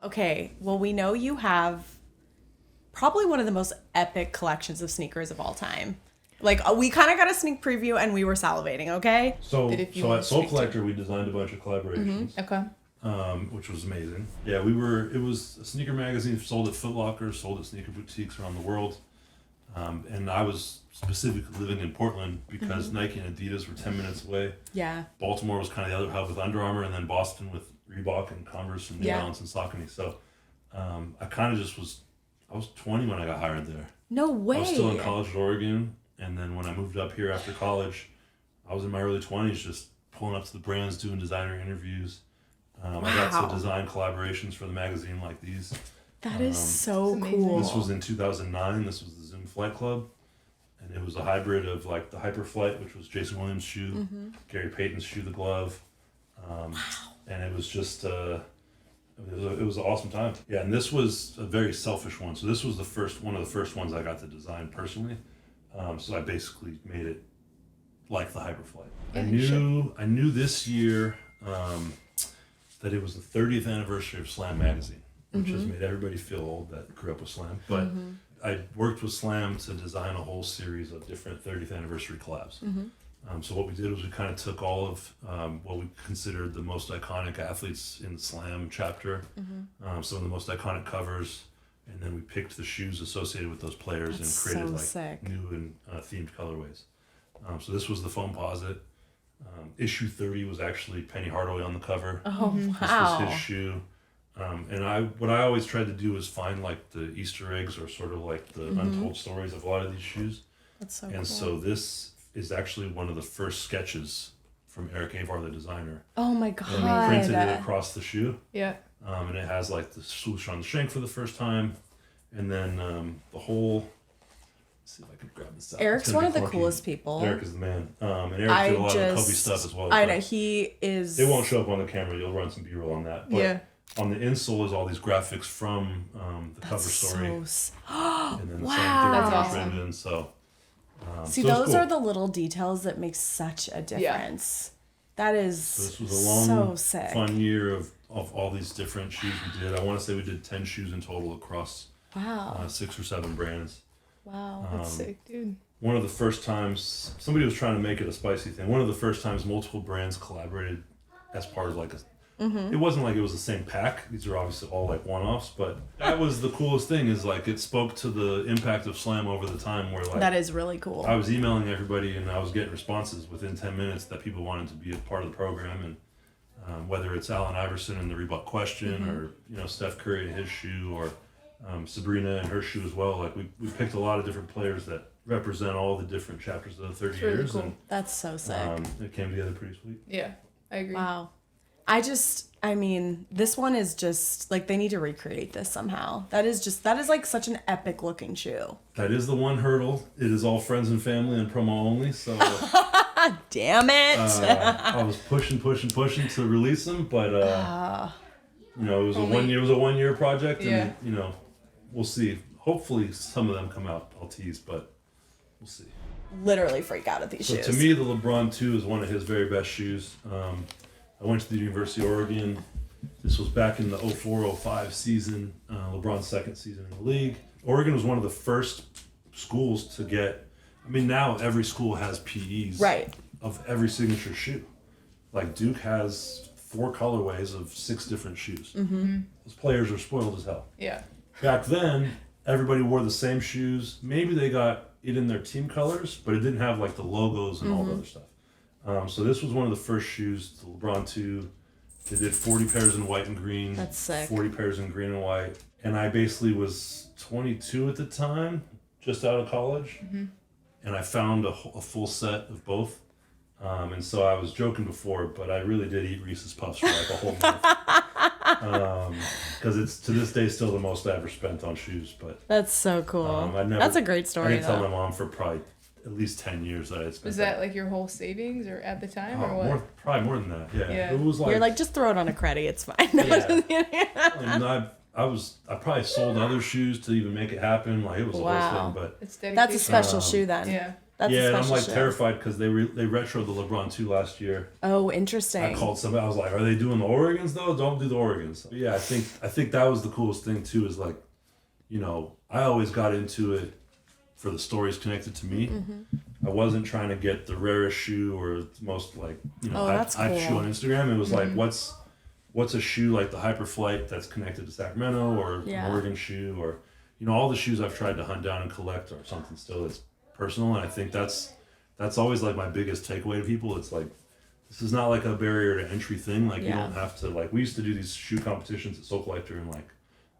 Okay, well, we know you have probably one of the most epic collections of sneakers of all time. Like, we kind of got a sneak preview and we were salivating, okay? So at Soul Collector, we designed a bunch of collaborations. Mm-hmm. Okay. Which was amazing. Yeah, it was a sneaker magazine sold at Foot Locker, sold at sneaker boutiques around the world. And I was specifically living in Portland because Nike and Adidas were 10 minutes away. Yeah. Baltimore was kind of the other hub with Under Armour, and then Boston with Reebok and Converse and New Balance and Saucony. So I kind of I was 20 when I got hired there. No way. I was still in college at Oregon, and then when I moved up here after college, I was in my early 20s just pulling up to the brands, doing designer interviews. I got to design collaborations for the magazine like these. That is so cool. This was in 2009. This was the Zoom Flight Club. And it was a hybrid of like the Hyperflight, which was Jason Williams' shoe, Gary Payton's shoe, the glove. And it was just, it was an awesome time. Yeah, and this was a very selfish one. So this was one of the first ones I got to design personally. So I basically made it like the Hyperflight. Yeah, I knew this year that it was the 30th anniversary of Slam Magazine, which has made everybody feel old that grew up with Slam. But I worked with Slam to design a whole series of different 30th anniversary collabs. So what we did was we kind of took all of what we considered the most iconic athletes in the Slam chapter, some of the most iconic covers, and then we picked the shoes associated with those players and created new and themed colorways. So this was the Foamposite. Issue 30 was actually Penny Hardaway on the cover. Oh, wow. This was his shoe. And what I always tried to do is find like the Easter eggs or sort of like the untold stories of a lot of these shoes. That's so cool. And so this is actually one of the first sketches from Eric Avar, the designer. Oh my God. And he printed it across the shoe. Yeah. And it has like the swoosh on the shank for the first time. And then the whole... Let's see if I can grab this out. Eric's one of the coolest people. Eric is the man. And Eric did a lot of Kobe stuff as well. I know, he is... It won't show up on the camera. You'll run some B-roll on that. But on the insole is all these graphics from the cover story. And then the same thing with Brendan. So, see, so those cool. are the little details that make such a difference. That is so this was a long, so sick. fun year of all these different shoes we did. I want to say we did 10 shoes in total across 6 or 7 brands. Wow. That's sick, dude. One of the first times, somebody was trying to make it a spicy thing. One of the first times multiple brands collaborated as part of like a... It wasn't like it was the same pack. These are obviously all like one-offs, but that was the coolest thing is like it spoke to the impact of Slam over the time where like... That is really cool. I was emailing everybody and I was getting responses within 10 minutes that people wanted to be a part of the program, and whether it's Allen Iverson and the Reebok question or Steph Curry and his shoe or Sabrina and her shoe as well. Like we picked a lot of different players that represent all the different chapters of the 30 really years. Cool. And that's so sick. It came together pretty sweet. Yeah, I agree. Wow. I mean, this one is just like they need to recreate this somehow. That is like such an epic looking shoe. That is the one hurdle. It is all friends and family and promo only. So damn it. I was pushing to release them, but it was a 1 year project, and we'll see. Hopefully some of them come out. I'll tease, but we'll see. Literally freak out at these shoes. So to me, the LeBron 2 is one of his very best shoes. I went to the University of Oregon. This was back in the 04-05 season, LeBron's second season in the league. Oregon was one of the first schools to get, now every school has PEs of every signature shoe. Like Duke has 4 colorways of 6 different shoes. Those players are spoiled as hell. Yeah. Back then, everybody wore the same shoes. Maybe they got it in their team colors, but it didn't have like the logos and all the other stuff. So this was one of the first shoes, the LeBron 2. They did 40 pairs in white and green. That's sick. 40 pairs in green and white. And I basically was 22 at the time, just out of college. And I found a full set of both. And so I was joking before, but I really did eat Reese's Puffs for like a whole month. Because it's to this day still the most I ever spent on shoes. But that's so cool. That's a great story. I didn't tell my mom for probably at least 10 years that I had spent. Was that like your whole savings or at the time or what? Probably more than that. Yeah. It was like you're like, just throw it on a credit. It's fine. And I probably sold other shoes to even make it happen. Like it was the whole thing. But it's dedication. That's a special shoe then. Yeah. That's a yeah, and I'm special like shoe. terrified because they retroed the LeBron 2 last year. Oh, interesting. I called somebody. I was like, "Are they doing the Oregons though? Don't do the Oregons." But yeah, I think that was the coolest thing too. Is like, I always got into it for the stories connected to me. I wasn't trying to get the rarest shoe or the most like that's hype cool. shoe on Instagram. It was like what's a shoe like the Hyperflight that's connected to Sacramento or an Oregon shoe or all the shoes I've tried to hunt down and collect are something still that's personal, and I think that's always like my biggest takeaway to people. It's like this is not like a barrier to entry thing. Like you don't have to like we used to do these shoe competitions at Soul Collector and like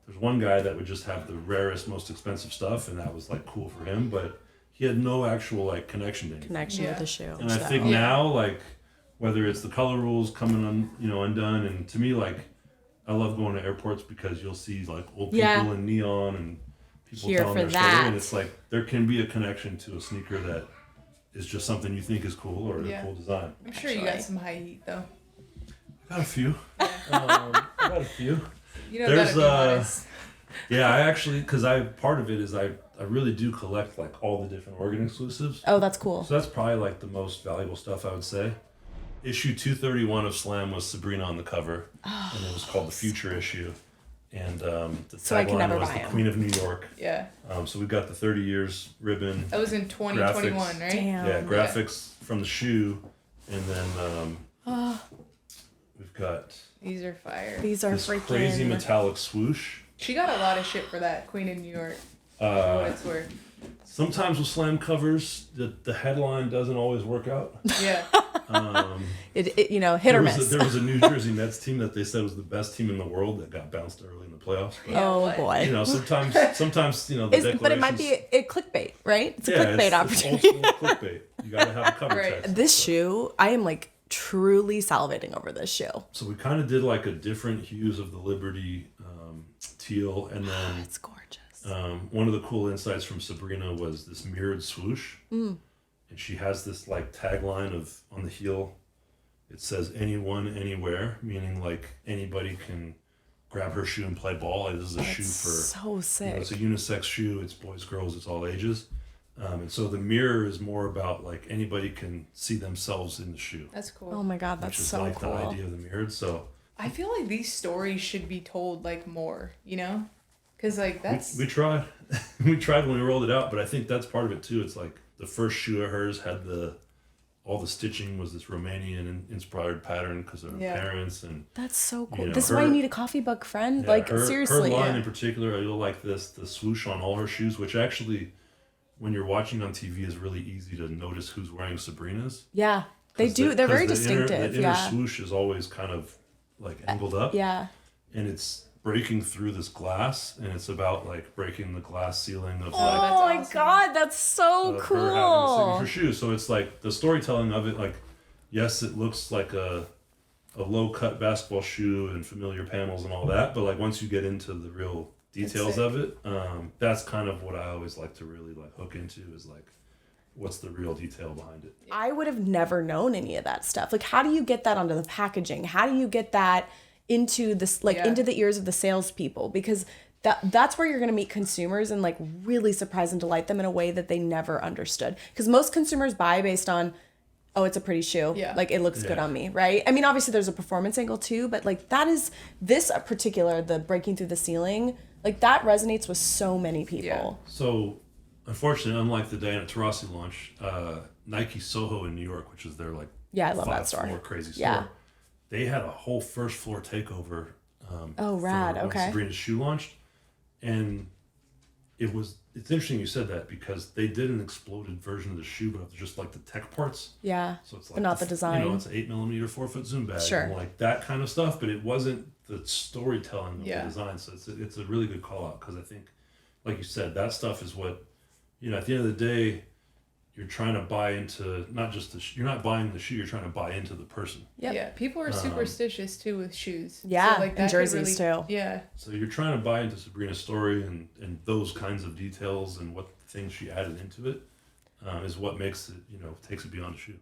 there's one guy that would just have the rarest, most expensive stuff and that was like cool for him, but he had no actual like connection to anything. With the shoe. And I think now like whether it's the color rules coming undone, and to me like I love going to airports because you'll see like old people in neon and people Here telling for their that. story, and it's like there can be a connection to a sneaker that is just something you think is cool or a cool design. I'm sure you got some high heat though. I got a few. I got a few. There's Yeah, I actually because part of it is I really do collect like all the different Oregon exclusives. Oh, that's cool. So that's probably like the most valuable stuff I would say. Issue 231 of Slam was Sabrina on the cover, and it was called the Future issue. And the tagline was the Queen of New York. Yeah. So we got the 30 years ribbon. That was in 2021, graphics, right? Damn. Yeah, graphics from the shoe, and then we've got These are fire. These are this freaking crazy metallic swoosh. She got a lot of shit for that, Queen of New York. For what it's worth. Sometimes with Slam covers, the headline doesn't always work out. Yeah. It hit or miss. There was a New Jersey Nets team that they said was the best team in the world that got bounced early in the playoffs. But, Oh boy. sometimes the declarations. But it might be a clickbait, right? It's a clickbait opportunity. It's old school clickbait. You gotta have a cover Right. text. This shoe, I am like truly salivating over this shoe. So we kind of did like a different hues of the Liberty teal, and then It's gorgeous. one of the cool insights from Sabrina was this mirrored swoosh, and she has this like tagline of on the heel. It says anyone, anywhere, meaning like anybody can grab her shoe and play ball. Like, this is a shoe for so sick. it's a unisex shoe. It's boys, girls, it's all ages. And so the mirror is more about like anybody can see themselves in the shoe. That's cool. Oh my god, that's which is so like cool. the idea of the mirrored. So I feel like these stories should be told like more, Because like that's we tried. We tried when we rolled it out, but I think that's part of it too. It's like the first shoe of hers had all the stitching was this Romanian inspired pattern because of her parents, and That's so cool. You know, This is why you need a coffee book friend. yeah, like her seriously. line in particular, you'll like the swoosh on all her shoes, which actually, when you're watching on TV, is really easy to notice who's wearing Sabrina's. Yeah, they do. They're very distinctive. The inner swoosh is always kind of like angled up. Yeah. And it's breaking through this glass, and it's about like breaking the glass ceiling of Oh like my awesome. god, that's so of her having a cool. signature shoe. So it's like the storytelling of it. Like, yes, it looks like a low cut basketball shoe and familiar panels and all that, but like once you get into the real details of it, that's kind of what I always like to really like hook into is like what's the real detail behind it. I would have never known any of that stuff. Like, how do you get that onto the packaging? How do you get that into this, like, into the ears of the salespeople? Because that's where you're going to meet consumers and like really surprise and delight them in a way that they never understood. Because most consumers buy based on, oh, it's a pretty shoe. Yeah. Like, it looks good on me, right? I mean, obviously there's a performance angle too, but like that is this particular, the breaking through the ceiling, like that resonates with so many people. Yeah. So, unfortunately, unlike the Diana Taurasi launch, Nike Soho in New York, which is their like Yeah, I love that store. floor crazy store, Yeah. they had a whole first floor takeover. Oh, rad. For when Okay. Sabrina's shoe launched, and it's interesting you said that because they did an exploded version of the shoe, but of just like the tech parts. Yeah. So it's like but not the design. it's an 8mm 4-foot zoom bag, Sure. and like that kind of stuff. But it wasn't the storytelling of Yeah. the design. So it's a really good call out because I think, like you said, that stuff is what at the end of the day, you're trying to buy into not just you're not buying the shoe, you're trying to buy into the person. Yep. Yeah, people are superstitious too with shoes. Yeah, so, like, and that could jerseys too. Yeah. So you're trying to buy into Sabrina's story and those kinds of details and what things she added into it is what makes it, takes it beyond a shoe.